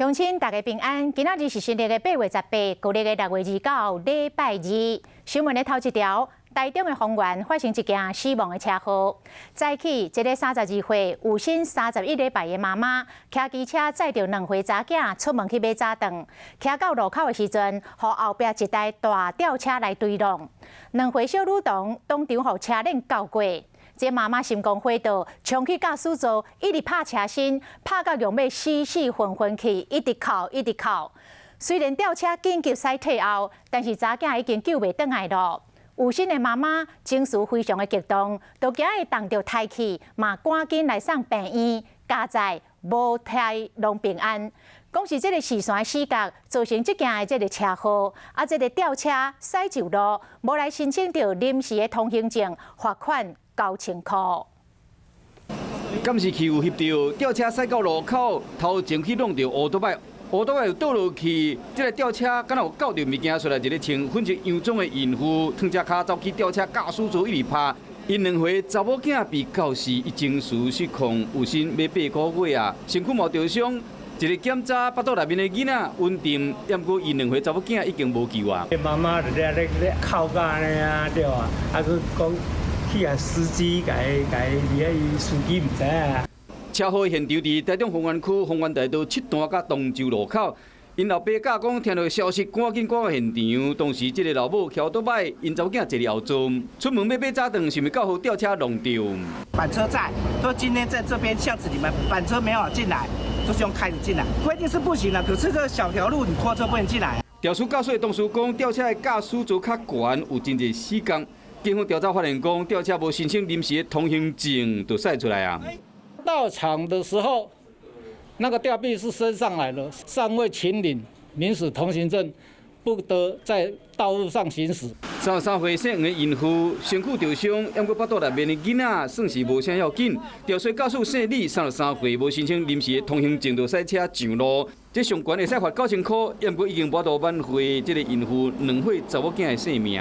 乡亲大家平安，今仔日是新历的8月18，旧历的6月29，礼拜二。新闻的头一条，台中的丰原发生一件死亡的车祸。早起，一个32岁、有生31礼拜的妈妈，骑机车载着2岁查囝出门去买早顿，骑到路口的时阵，予后壁一台大吊车来追撞，2岁小女童当场予车链交过。 这妈妈心肝火大，冲去驾驶座，一直拍车身，拍到用要死死昏昏去，一直哭一直哭。虽然吊车紧急驶退后，但是查囝已经救袂转来了。有心的妈妈情绪非常的激动，都惊会冻着胎气，嘛赶紧来送病院，加在无胎拢平安。讲是这个视线死角造成这件的这个车祸，这个吊车驶就路，无来申请到临时的通行证，罚款9000块。敢是去有翕到吊车驶到路口，头前去弄到乌多摆，乌多摆又倒落去，这个吊车敢若有搞到物件出来，一个穿粉色洋装的孕妇，脱只脚走去吊车驾驶座一直拍。因2岁查某囝被告死，伊情绪失控，有身要8个月啊，身躯无受伤。 一个检查，腹肚内面的囡仔稳定，不过伊2岁查某囝已经无救啊。妈妈在哭到安尼啊，对啊，佮讲去啊司机甲伊司机唔知啊。车祸现场伫台中丰原区丰原大道7段甲东洲路口。因老爸甲讲听到消息，赶紧赶到现场。当时这个老母骑倒摆，因查某囝坐伫后座，出门要买早顿，想要到好吊车弄到。板车在，说今天在这边巷子里面，板车没有进来。 就是用开着进来，规定是不行的。可是这个小条路，你拖车不能进来。调书教唆的同事讲，吊车的驾驶座较悬，有真侪死角。警方调查发现，讲吊车无申请临时的通行证，就驶出来啊。到场的时候，那个吊臂是升上来了，尚未请领临时通行证，不得在道路上行驶。 33岁姓黄的孕妇身躯受伤，不过腹肚内面的囡仔算是无啥要紧。调税驾驶姓李，33岁，无申请临时的通行证，就驶车上路。这上悬会使罚9000块，不过已经跋到挽回这个孕妇2岁查某囝的性命。